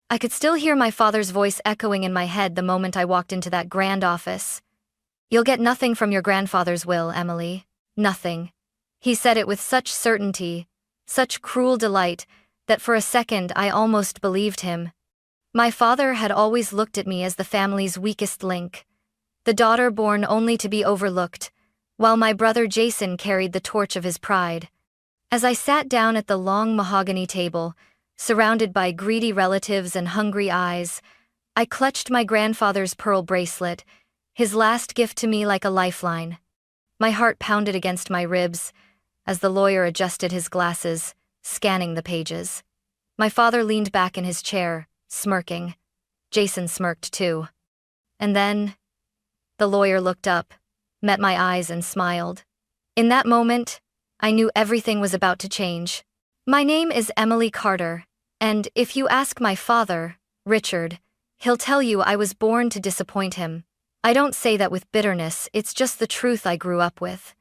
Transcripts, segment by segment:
I could still hear my father's voice echoing in my head the moment I walked into that grand office. "You'll get nothing from your grandfather's will, Emily. Nothing." He said it with such certainty, such cruel delight, that for a second I almost believed him. My father had always looked at me as the family's weakest link, the daughter born only to be overlooked, while my brother Jason carried the torch of his pride. As I sat down at the long mahogany table, surrounded by greedy relatives and hungry eyes, I clutched my grandfather's pearl bracelet, his last gift to me, like a lifeline. My heart pounded against my ribs as the lawyer adjusted his glasses, scanning the pages. My father leaned back in his chair, smirking. Jason smirked too. And then, the lawyer looked up, met my eyes and smiled. In that moment, I knew everything was about to change. "My name is Emily Carter, and if you ask my father, Richard, he'll tell you I was born to disappoint him. I don't say that with bitterness, it's just the truth I grew up with."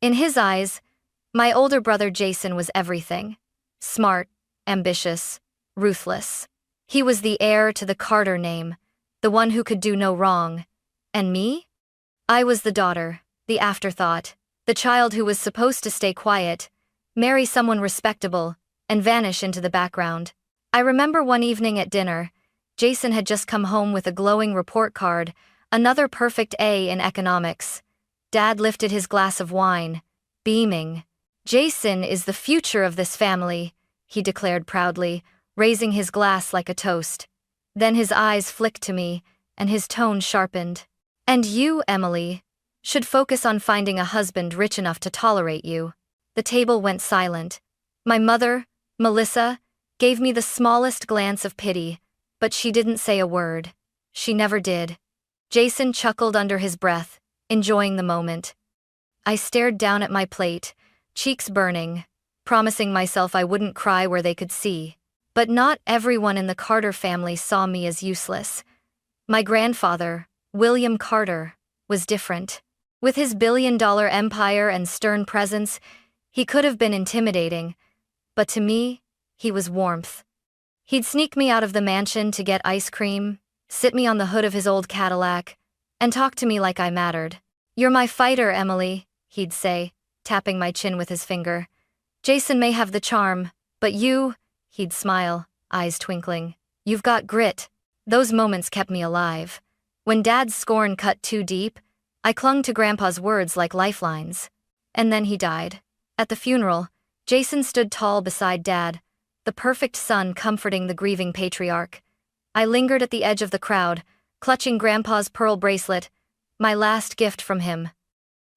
In his eyes, my older brother Jason was everything. Smart, ambitious, ruthless. He was the heir to the Carter name, the one who could do no wrong. And me? I was the daughter, the afterthought, the child who was supposed to stay quiet, marry someone respectable, and vanish into the background. I remember one evening at dinner, Jason had just come home with a glowing report card, another perfect A in economics. Dad lifted his glass of wine, beaming. "Jason is the future of this family," he declared proudly, raising his glass like a toast. Then his eyes flicked to me, and his tone sharpened. "And you, Emily, should focus on finding a husband rich enough to tolerate you." The table went silent. My mother, Melissa, gave me the smallest glance of pity, but she didn't say a word. She never did. Jason chuckled under his breath, enjoying the moment. I stared down at my plate, cheeks burning, promising myself I wouldn't cry where they could see. But not everyone in the Carter family saw me as useless. My grandfather, William Carter, was different. With his billion-dollar empire and stern presence, he could have been intimidating, but to me, he was warmth. He'd sneak me out of the mansion to get ice cream, sit me on the hood of his old Cadillac, and talk to me like I mattered. "You're my fighter, Emily," he'd say, tapping my chin with his finger. "Jason may have the charm, but you," he'd smile, eyes twinkling, "you've got grit." Those moments kept me alive. When Dad's scorn cut too deep, I clung to Grandpa's words like lifelines. And then he died. At the funeral, Jason stood tall beside Dad, the perfect son comforting the grieving patriarch. I lingered at the edge of the crowd, clutching Grandpa's pearl bracelet, my last gift from him.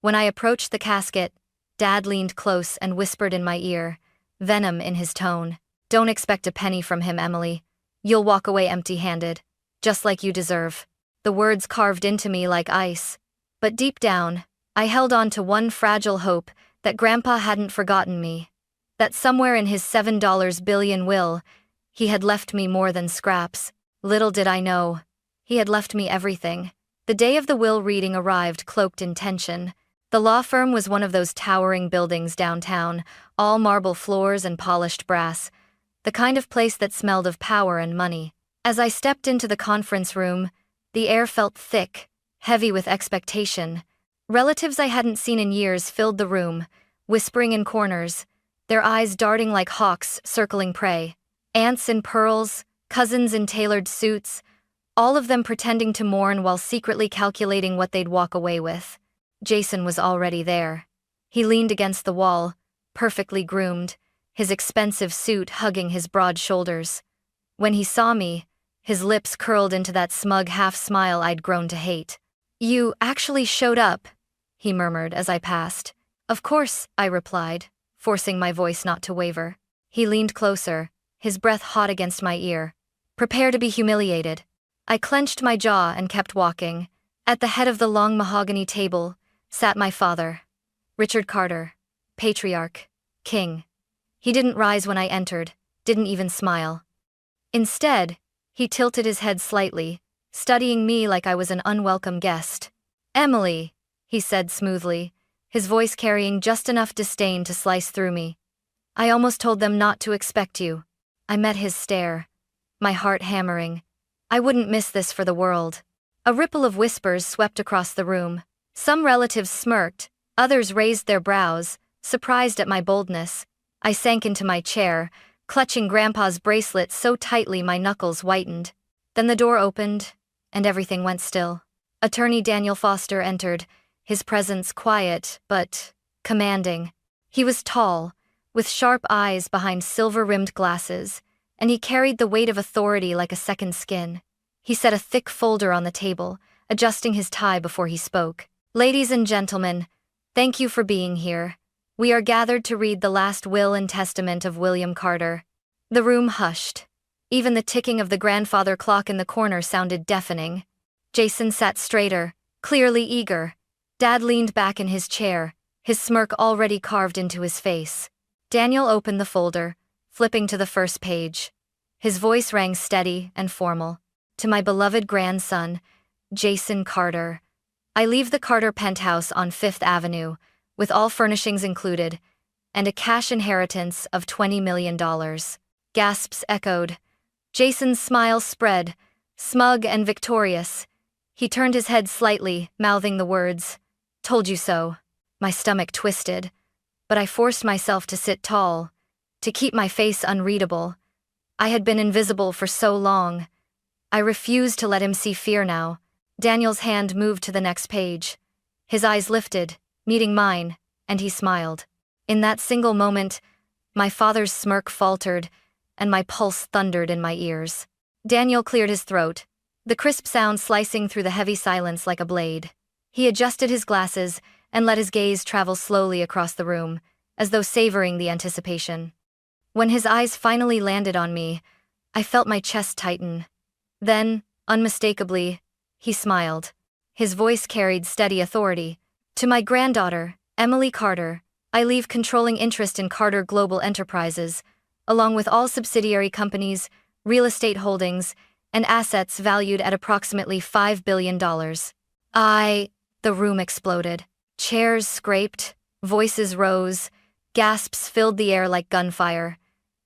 When I approached the casket, Dad leaned close and whispered in my ear, venom in his tone. "Don't expect a penny from him, Emily. You'll walk away empty-handed, just like you deserve." The words carved into me like ice. But deep down, I held on to one fragile hope, that Grandpa hadn't forgotten me. That somewhere in his $7 billion will, he had left me more than scraps. Little did I know, he had left me everything. The day of the will reading arrived cloaked in tension. The law firm was one of those towering buildings downtown, all marble floors and polished brass, the kind of place that smelled of power and money. As I stepped into the conference room, the air felt thick, heavy with expectation. Relatives I hadn't seen in years filled the room, whispering in corners, their eyes darting like hawks circling prey. Aunts in pearls, cousins in tailored suits, all of them pretending to mourn while secretly calculating what they'd walk away with. Jason was already there. He leaned against the wall, perfectly groomed, his expensive suit hugging his broad shoulders. When he saw me, his lips curled into that smug half-smile I'd grown to hate. "You actually showed up," he murmured as I passed. "Of course," I replied, forcing my voice not to waver. He leaned closer, his breath hot against my ear. "Prepare to be humiliated." I clenched my jaw and kept walking. At the head of the long mahogany table sat my father, Richard Carter, patriarch, king. He didn't rise when I entered, didn't even smile. Instead, he tilted his head slightly, studying me like I was an unwelcome guest. "Emily," he said smoothly, his voice carrying just enough disdain to slice through me. "I almost told them not to expect you." I met his stare. my heart hammering. I wouldn't miss this for the world. A ripple of whispers swept across the room. Some relatives smirked, others raised their brows, surprised at my boldness. I sank into my chair, clutching Grandpa's bracelet so tightly my knuckles whitened. Then the door opened, and everything went still. Attorney Daniel Foster entered, his presence quiet but commanding. He was tall, with sharp eyes behind silver-rimmed glasses, and he carried the weight of authority like a second skin. He set a thick folder on the table, adjusting his tie before he spoke. "Ladies and gentlemen, thank you for being here. We are gathered to read the last will and testament of William Carter." The room hushed. Even the ticking of the grandfather clock in the corner sounded deafening. Jason sat straighter, clearly eager. Dad leaned back in his chair, his smirk already carved into his face. Daniel opened the folder, flipping to the first page. His voice rang steady and formal. "To my beloved grandson, Jason Carter. I leave the Carter penthouse on 5th Avenue, with all furnishings included, and a cash inheritance of $20 million. Gasps echoed. Jason's smile spread, smug and victorious. He turned his head slightly, mouthing the words, "Told you so." My stomach twisted, but I forced myself to sit tall, to keep my face unreadable. I had been invisible for so long. I refused to let him see fear now. Daniel's hand moved to the next page. His eyes lifted, meeting mine, and he smiled. In that single moment, my father's smirk faltered, and my pulse thundered in my ears. Daniel cleared his throat, the crisp sound slicing through the heavy silence like a blade. He adjusted his glasses and let his gaze travel slowly across the room, as though savoring the anticipation. When his eyes finally landed on me, I felt my chest tighten. Then, unmistakably, he smiled. His voice carried steady authority. "To my granddaughter, Emily Carter, I leave controlling interest in Carter Global Enterprises, along with all subsidiary companies, real estate holdings, and assets valued at approximately $5 billion. The room exploded. Chairs scraped, voices rose, gasps filled the air like gunfire.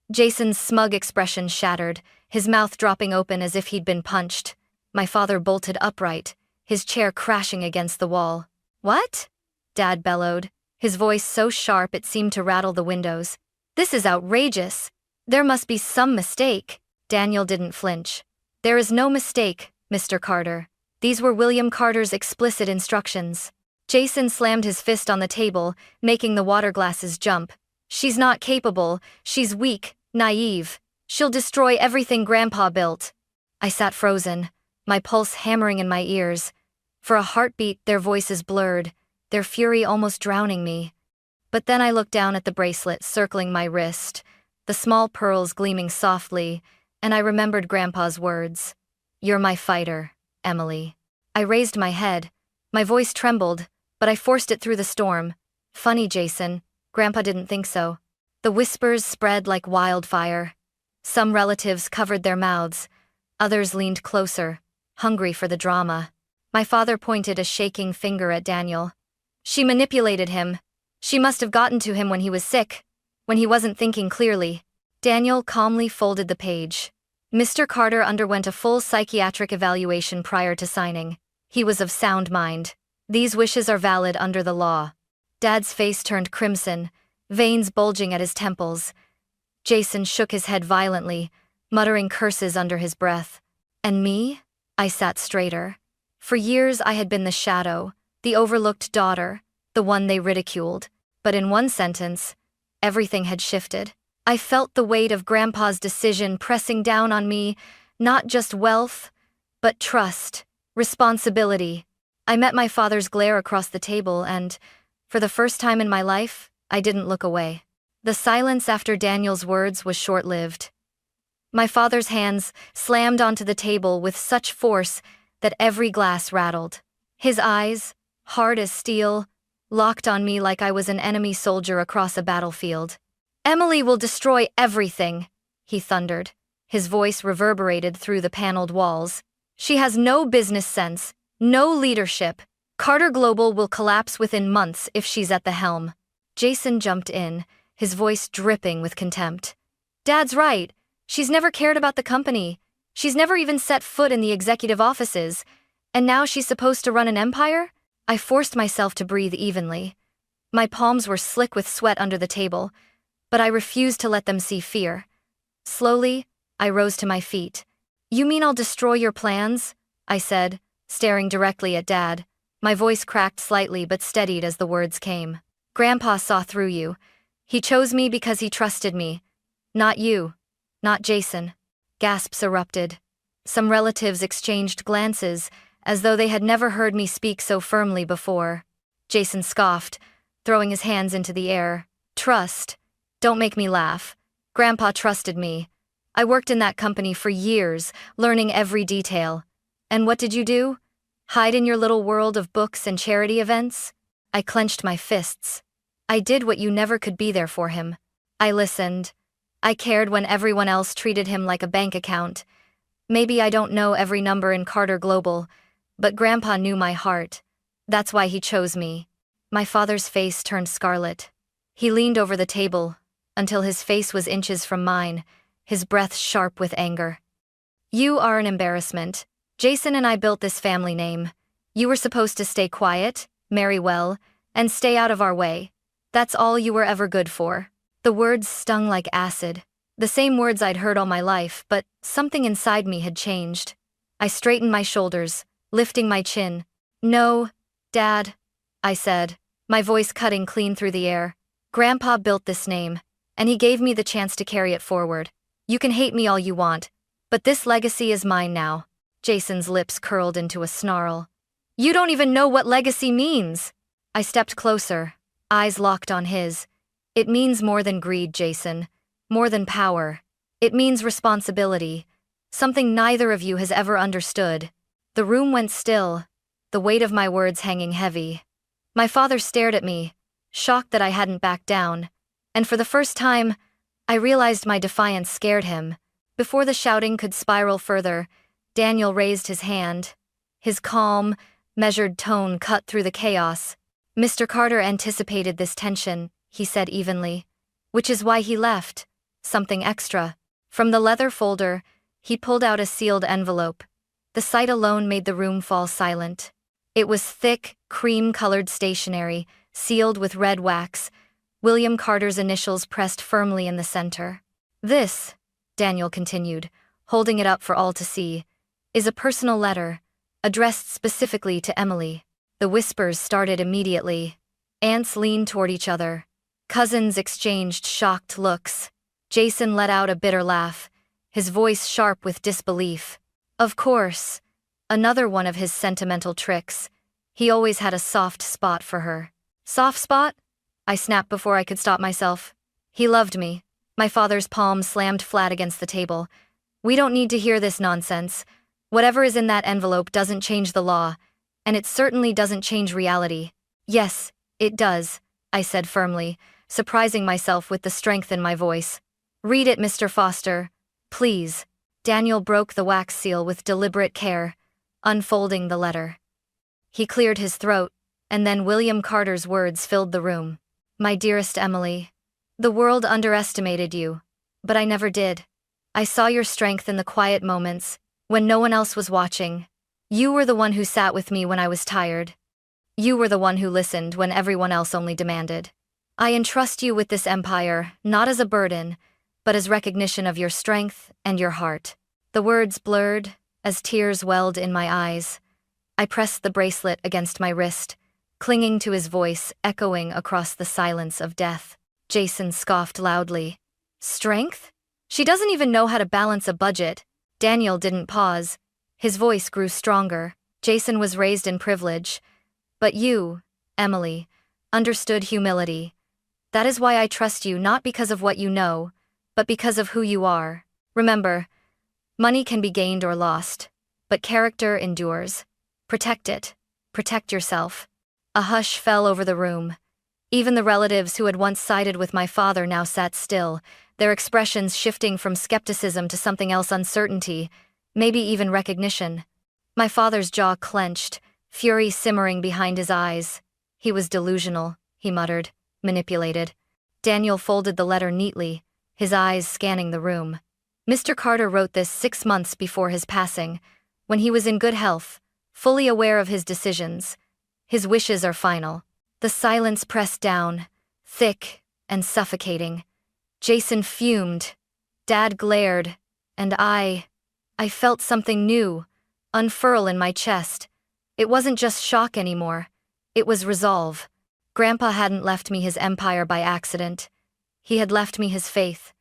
Jason's smug expression shattered, his mouth dropping open as if he'd been punched. My father bolted upright, his chair crashing against the wall. "What?" Dad bellowed, his voice so sharp it seemed to rattle the windows. "This is outrageous. There must be some mistake." Daniel didn't flinch. "There is no mistake, Mr. Carter. These were William Carter's explicit instructions." Jason slammed his fist on the table, making the water glasses jump. "She's not capable, she's weak, naive. She'll destroy everything Grandpa built." I sat frozen, my pulse hammering in my ears. For a heartbeat, their voices blurred, their fury almost drowning me. But then I looked down at the bracelet circling my wrist, the small pearls gleaming softly, and I remembered Grandpa's words. "You're my fighter, Emily." I raised my head. My voice trembled, but I forced it through the storm. "Funny, Jason. Grandpa didn't think so." The whispers spread like wildfire. Some relatives covered their mouths. Others leaned closer, hungry for the drama. My father pointed a shaking finger at Daniel. "She manipulated him. She must have gotten to him when he was sick, when he wasn't thinking clearly." Daniel calmly folded the page. "Mr. Carter underwent a full psychiatric evaluation prior to signing. He was of sound mind. These wishes are valid under the law." Dad's face turned crimson, veins bulging at his temples. Jason shook his head violently, muttering curses under his breath. And me? I sat straighter. For years I had been the shadow, the overlooked daughter, the one they ridiculed. But in one sentence, everything had shifted. I felt the weight of Grandpa's decision pressing down on me, not just wealth, but trust, responsibility. I met my father's glare across the table and, for the first time in my life, I didn't look away. The silence after Daniel's words was short-lived. My father's hands slammed onto the table with such force that every glass rattled. His eyes, hard as steel, locked on me like I was an enemy soldier across a battlefield. "Emily will destroy everything," he thundered. His voice reverberated through the paneled walls. "She has no business sense, no leadership. Carter Global will collapse within months if she's at the helm." Jason jumped in, his voice dripping with contempt. "Dad's right. She's never cared about the company. She's never even set foot in the executive offices, and now she's supposed to run an empire? I forced myself to breathe evenly. My palms were slick with sweat under the table, but I refused to let them see fear. Slowly, I rose to my feet. "You mean I'll destroy your plans?" I said, staring directly at Dad. My voice cracked slightly but steadied as the words came. "Grandpa saw through you. He chose me because he trusted me. Not you. Not Jason." Gasps erupted. Some relatives exchanged glances, as though they had never heard me speak so firmly before. Jason scoffed, throwing his hands into the air. "Trust? Don't make me laugh. Grandpa trusted me. I worked in that company for years, learning every detail. And what did you do? Hide in your little world of books and charity events?" I clenched my fists. "I did what you never could be there for him. I listened. I cared when everyone else treated him like a bank account. Maybe I don't know every number in Carter Global, but Grandpa knew my heart. That's why he chose me." My father's face turned scarlet. He leaned over the table, until his face was inches from mine, his breath sharp with anger. "You are an embarrassment. Jason and I built this family name. You were supposed to stay quiet, marry well, and stay out of our way. That's all you were ever good for." The words stung like acid. The same words I'd heard all my life, but something inside me had changed. I straightened my shoulders, lifting my chin. "No, Dad," I said, my voice cutting clean through the air. "Grandpa built this name, and he gave me the chance to carry it forward. You can hate me all you want, but this legacy is mine now." Jason's lips curled into a snarl. "You don't even know what legacy means." I stepped closer, eyes locked on his. "It means more than greed, Jason. More than power. It means responsibility. Something neither of you has ever understood." The room went still, the weight of my words hanging heavy. My father stared at me, shocked that I hadn't backed down, and for the first time, I realized my defiance scared him. Before the shouting could spiral further, Daniel raised his hand. His calm, measured tone cut through the chaos. "Mr. Carter anticipated this tension," he said evenly. "Which is why he left. Something extra." From the leather folder, he pulled out a sealed envelope. The sight alone made the room fall silent. It was thick, cream-colored stationery, sealed with red wax, William Carter's initials pressed firmly in the center. "This," Daniel continued, holding it up for all to see, "is a personal letter, addressed specifically to Emily." The whispers started immediately. Aunts leaned toward each other. Cousins exchanged shocked looks. Jason let out a bitter laugh, his voice sharp with disbelief. Of course, another one of his sentimental tricks. He always had a soft spot for her. "Soft spot?" I snapped before I could stop myself. "He loved me." My father's palm slammed flat against the table. "We don't need to hear this nonsense. Whatever is in that envelope doesn't change the law, and it certainly doesn't change reality." "Yes, it does," I said firmly, surprising myself with the strength in my voice. "Read it, Mr. Foster. Please." Daniel broke the wax seal with deliberate care, unfolding the letter. He cleared his throat, and then William Carter's words filled the room. "My dearest Emily, the world underestimated you, but I never did. I saw your strength in the quiet moments, when no one else was watching. You were the one who sat with me when I was tired. You were the one who listened when everyone else only demanded. I entrust you with this empire, not as a burden, but as recognition of your strength and your heart." The words blurred, as tears welled in my eyes. I pressed the bracelet against my wrist, clinging to his voice echoing across the silence of death. Jason scoffed loudly. "Strength? She doesn't even know how to balance a budget." Daniel didn't pause. His voice grew stronger. "Jason was raised in privilege. But you, Emily, understood humility. That is why I trust you, not because of what you know, but because of who you are. Remember, money can be gained or lost, but character endures. Protect it. Protect yourself." A hush fell over the room. Even the relatives who had once sided with my father now sat still, their expressions shifting from skepticism to something else, uncertainty, maybe even recognition. My father's jaw clenched, fury simmering behind his eyes. "He was delusional," he muttered, "manipulated." Daniel folded the letter neatly, his eyes scanning the room. Mr. Carter wrote this 6 months before his passing, when he was in good health, fully aware of his decisions. His wishes are final. The silence pressed down, thick and suffocating. Jason fumed. Dad glared, and I felt something new unfurl in my chest. It wasn't just shock anymore. It was resolve. Grandpa hadn't left me his empire by accident. He had left me his faith.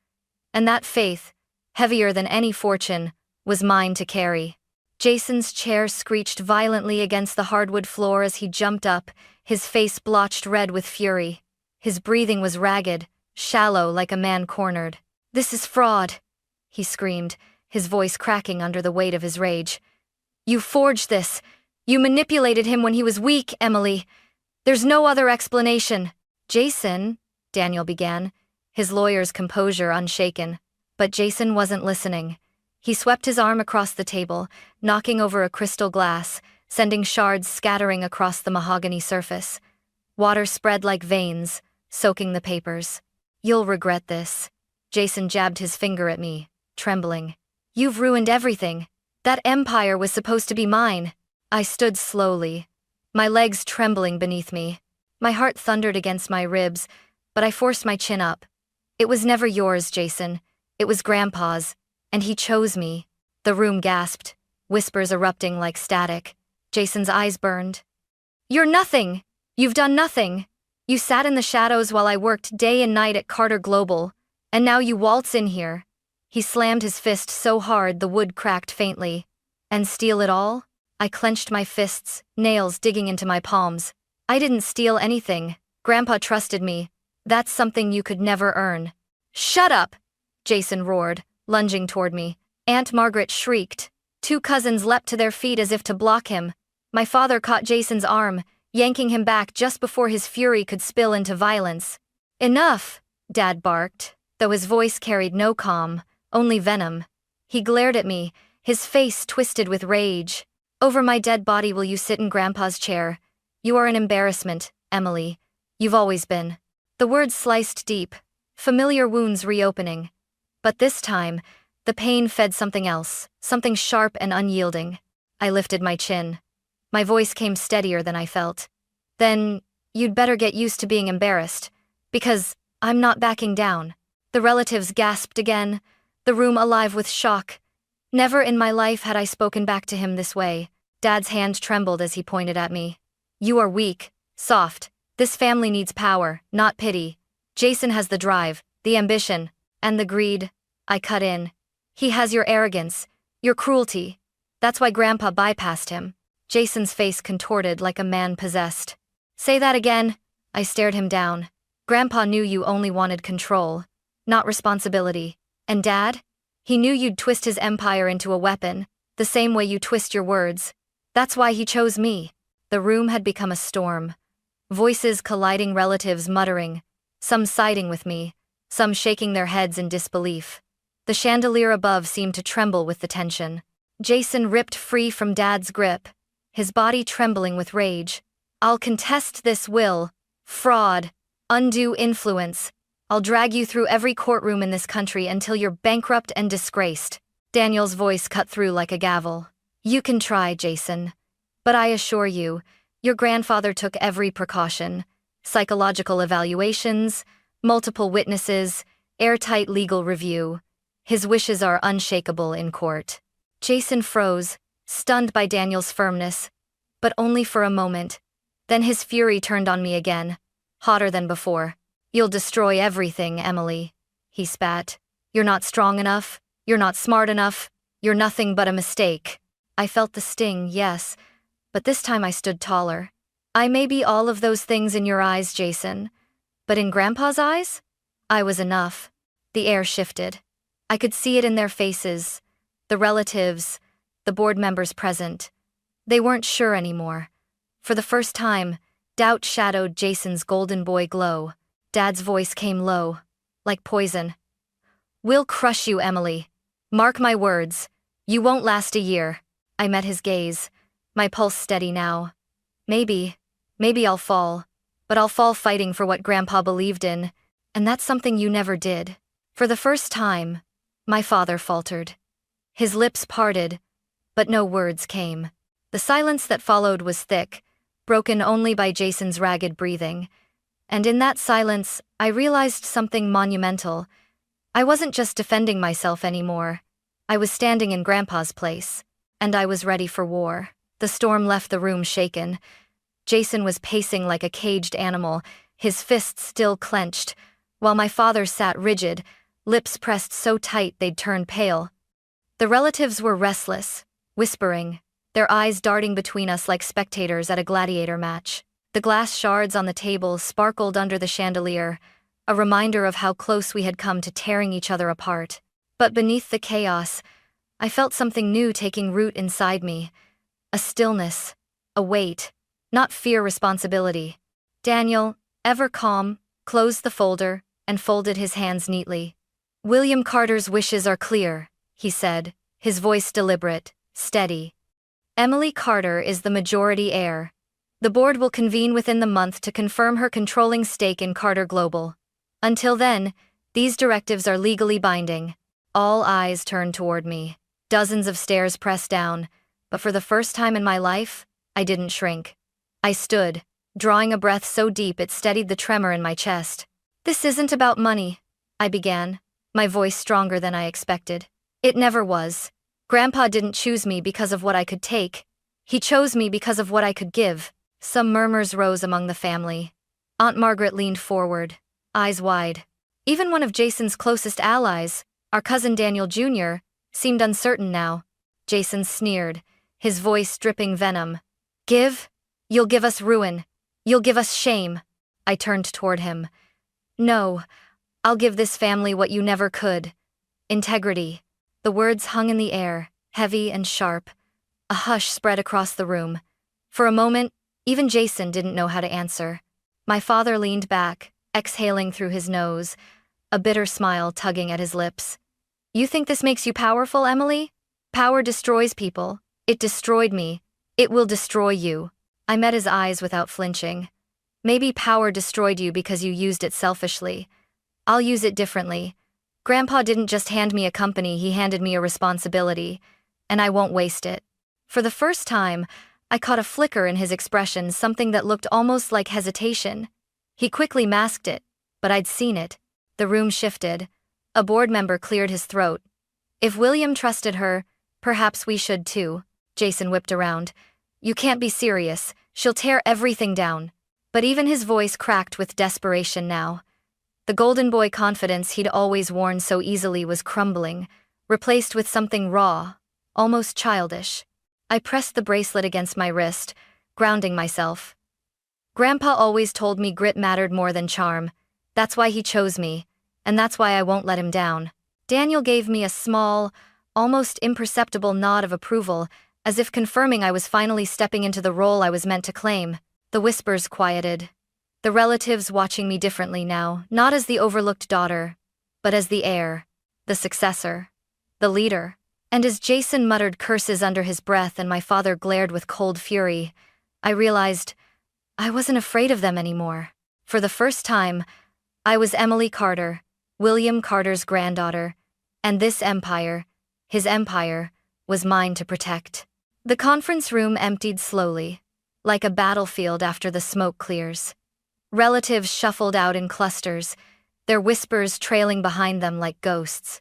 And that faith, heavier than any fortune, was mine to carry. Jason's chair screeched violently against the hardwood floor as he jumped up, his face blotched red with fury. His breathing was ragged, shallow like a man cornered. "This is fraud," he screamed, his voice cracking under the weight of his rage. "You forged this. You manipulated him when he was weak, Emily. There's no other explanation." "Jason," Daniel began, his lawyer's composure unshaken. But Jason wasn't listening. He swept his arm across the table, knocking over a crystal glass, sending shards scattering across the mahogany surface. Water spread like veins, soaking the papers. "You'll regret this." Jason jabbed his finger at me, trembling. "You've ruined everything. That empire was supposed to be mine." I stood slowly, my legs trembling beneath me. My heart thundered against my ribs, but I forced my chin up. "It was never yours, Jason. It was Grandpa's, and he chose me." The room gasped, whispers erupting like static. Jason's eyes burned. "You're nothing! You've done nothing! You sat in the shadows while I worked day and night at Carter Global, and now you waltz in here." He slammed his fist so hard the wood cracked faintly. "And steal it all?" I clenched my fists, nails digging into my palms. "I didn't steal anything. Grandpa trusted me. That's something you could never earn." "Shut up!" Jason roared, lunging toward me. Aunt Margaret shrieked. 2 cousins leapt to their feet as if to block him. My father caught Jason's arm, yanking him back just before his fury could spill into violence. "Enough!" Dad barked, though his voice carried no calm, only venom. He glared at me, his face twisted with rage. "Over my dead body will you sit in Grandpa's chair? You are an embarrassment, Emily. You've always been." The words sliced deep, familiar wounds reopening. But this time, the pain fed something else, something sharp and unyielding. I lifted my chin. My voice came steadier than I felt. "Then, you'd better get used to being embarrassed, because I'm not backing down." The relatives gasped again, the room alive with shock. Never in my life had I spoken back to him this way. Dad's hand trembled as he pointed at me. "You are weak, soft. This family needs power, not pity. Jason has the drive, the ambition, and the greed." I cut in. "He has your arrogance, your cruelty. That's why Grandpa bypassed him." Jason's face contorted like a man possessed. "Say that again." I stared him down. "Grandpa knew you only wanted control, not responsibility. And Dad? He knew you'd twist his empire into a weapon, the same way you twist your words. That's why he chose me." The room had become a storm. Voices colliding, relatives muttering, some siding with me, some shaking their heads in disbelief. The chandelier above seemed to tremble with the tension. Jason ripped free from Dad's grip, his body trembling with rage. "I'll contest this will. Fraud. Undue influence. I'll drag you through every courtroom in this country until you're bankrupt and disgraced." Daniel's voice cut through like a gavel. "You can try, Jason. But I assure you, your grandfather took every precaution. Psychological evaluations, multiple witnesses, airtight legal review. His wishes are unshakable in court." Jason froze, stunned by Daniel's firmness, but only for a moment. Then his fury turned on me again, hotter than before. "You'll destroy everything, Emily," he spat. "You're not strong enough, you're not smart enough, you're nothing but a mistake." I felt the sting, yes, but this time I stood taller. "I may be all of those things in your eyes, Jason, but in Grandpa's eyes, I was enough." The air shifted. I could see it in their faces, the relatives, the board members present. They weren't sure anymore. For the first time, doubt shadowed Jason's golden boy glow. Dad's voice came low, like poison. "We'll crush you, Emily. Mark my words. You won't last a year." I met his gaze, my pulse steady now. Maybe I'll fall, but I'll fall fighting for what Grandpa believed in, and that's something you never did." For the first time, My father faltered. His lips parted, but no words came. The silence that followed was thick, broken only by Jason's ragged breathing. And in that silence, I realized something monumental. I wasn't just defending myself anymore. I was standing in Grandpa's place, and I was ready for war. The storm left the room shaken. Jason was pacing like a caged animal, his fists still clenched, while my father sat rigid, lips pressed so tight they'd turned pale. The relatives were restless, whispering, their eyes darting between us like spectators at a gladiator match. The glass shards on the table sparkled under the chandelier, a reminder of how close we had come to tearing each other apart. But beneath the chaos, I felt something new taking root inside me. A stillness, a weight, not fear, responsibility. Daniel, ever calm, closed the folder and folded his hands neatly. "William Carter's wishes are clear," he said, his voice deliberate, steady. "Emily Carter is the majority heir. The board will convene within the month to confirm her controlling stake in Carter Global. Until then, these directives are legally binding." All eyes turned toward me. Dozens of stares pressed down, but for the first time in my life, I didn't shrink. I stood, drawing a breath so deep it steadied the tremor in my chest. "This isn't about money," I began, my voice stronger than I expected. "It never was. Grandpa didn't choose me because of what I could take. He chose me because of what I could give." Some murmurs rose among the family. Aunt Margaret leaned forward, eyes wide. Even one of Jason's closest allies, our cousin Daniel Jr., seemed uncertain now. Jason sneered, his voice dripping venom. "Give? You'll give us ruin. You'll give us shame." I turned toward him. "No, I'll give this family what you never could. Integrity." The words hung in the air, heavy and sharp. A hush spread across the room. For a moment, even Jason didn't know how to answer. My father leaned back, exhaling through his nose, a bitter smile tugging at his lips. "You think this makes you powerful, Emily? Power destroys people. It destroyed me. It will destroy you." I met his eyes without flinching. "Maybe power destroyed you because you used it selfishly. I'll use it differently. Grandpa didn't just hand me a company, he handed me a responsibility, and I won't waste it." For the first time, I caught a flicker in his expression, something that looked almost like hesitation. He quickly masked it, but I'd seen it. The room shifted. A board member cleared his throat. "If William trusted her, perhaps we should too." Jason whipped around. "You can't be serious. She'll tear everything down." But even his voice cracked with desperation now. The golden boy confidence he'd always worn so easily was crumbling, replaced with something raw, almost childish. I pressed the bracelet against my wrist, grounding myself. "Grandpa always told me grit mattered more than charm. That's why he chose me, and that's why I won't let him down." Daniel gave me a small, almost imperceptible nod of approval, as if confirming I was finally stepping into the role I was meant to claim. The whispers quieted. The relatives watching me differently now, not as the overlooked daughter, but as the heir, the successor, the leader. And as Jason muttered curses under his breath and my father glared with cold fury, I realized I wasn't afraid of them anymore. For the first time, I was Emily Carter, William Carter's granddaughter, and this empire, his empire, was mine to protect. The conference room emptied slowly, like a battlefield after the smoke clears. Relatives shuffled out in clusters, their whispers trailing behind them like ghosts.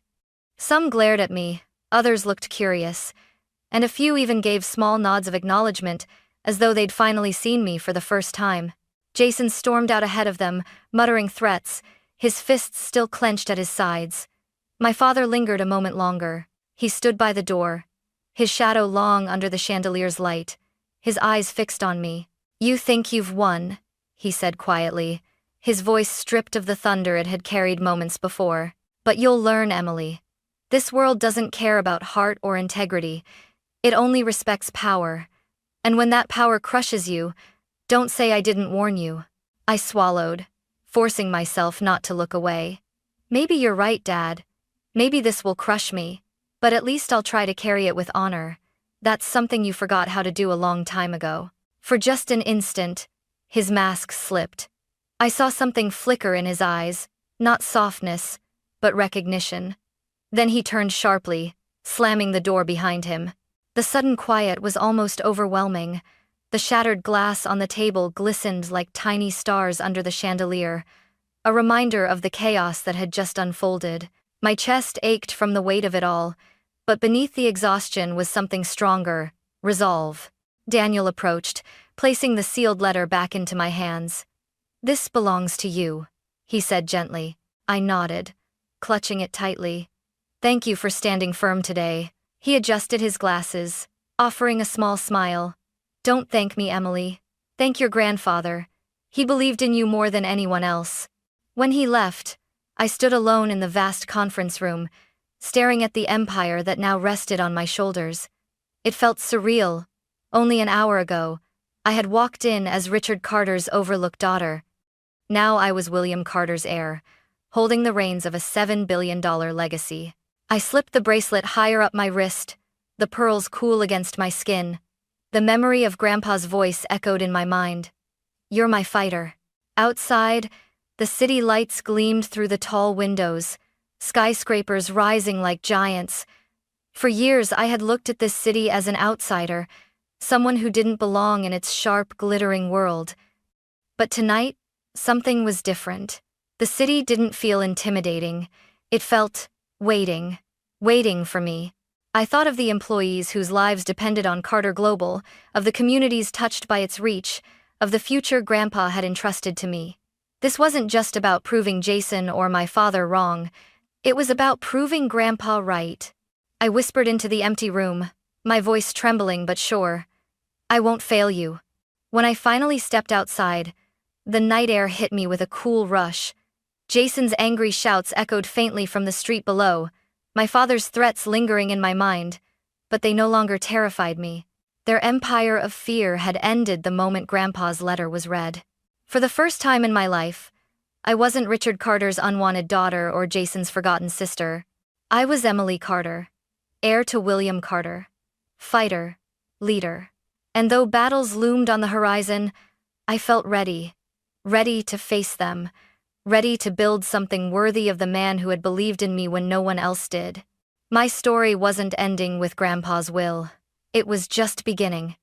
Some glared at me, others looked curious, and a few even gave small nods of acknowledgement, as though they'd finally seen me for the first time. Jason stormed out ahead of them, muttering threats, his fists still clenched at his sides. My father lingered a moment longer. He stood by the door, his shadow long under the chandelier's light, his eyes fixed on me. "You think you've won," he said quietly, his voice stripped of the thunder it had carried moments before. "But you'll learn, Emily. This world doesn't care about heart or integrity. It only respects power. And when that power crushes you, don't say I didn't warn you." I swallowed, forcing myself not to look away. "Maybe you're right, Dad. Maybe this will crush me, but at least I'll try to carry it with honor. That's something you forgot how to do a long time ago." For just an instant, his mask slipped. I saw something flicker in his eyes, not softness, but recognition. Then he turned sharply, slamming the door behind him. The sudden quiet was almost overwhelming. The shattered glass on the table glistened like tiny stars under the chandelier, a reminder of the chaos that had just unfolded. My chest ached from the weight of it all, but beneath the exhaustion was something stronger: resolve. Daniel approached, placing the sealed letter back into my hands. "This belongs to you," he said gently. I nodded, clutching it tightly. "Thank you for standing firm today." He adjusted his glasses, offering a small smile. "Don't thank me, Emily. Thank your grandfather. He believed in you more than anyone else." When he left, I stood alone in the vast conference room, staring at the empire that now rested on my shoulders. It felt surreal. Only an hour ago, I had walked in as Richard Carter's overlooked daughter. Now I was William Carter's heir, holding the reins of a $7 billion legacy. I slipped the bracelet higher up my wrist, the pearls cool against my skin. The memory of Grandpa's voice echoed in my mind. "You're my fighter." Outside, the city lights gleamed through the tall windows, skyscrapers rising like giants. For years I had looked at this city as an outsider, someone who didn't belong in its sharp, glittering world. But tonight, something was different. The city didn't feel intimidating. It felt waiting for me. I thought of the employees whose lives depended on Carter Global, of the communities touched by its reach, of the future Grandpa had entrusted to me. This wasn't just about proving Jason or my father wrong. It was about proving Grandpa right. I whispered into the empty room, my voice trembling but sure. "I won't fail you." When I finally stepped outside, the night air hit me with a cool rush. Jason's angry shouts echoed faintly from the street below, my father's threats lingering in my mind, but they no longer terrified me. Their empire of fear had ended the moment Grandpa's letter was read. For the first time in my life, I wasn't Richard Carter's unwanted daughter or Jason's forgotten sister. I was Emily Carter, heir to William Carter, fighter, leader. And though battles loomed on the horizon, I felt ready to face them, ready to build something worthy of the man who had believed in me when no one else did. My story wasn't ending with Grandpa's will. It was just beginning.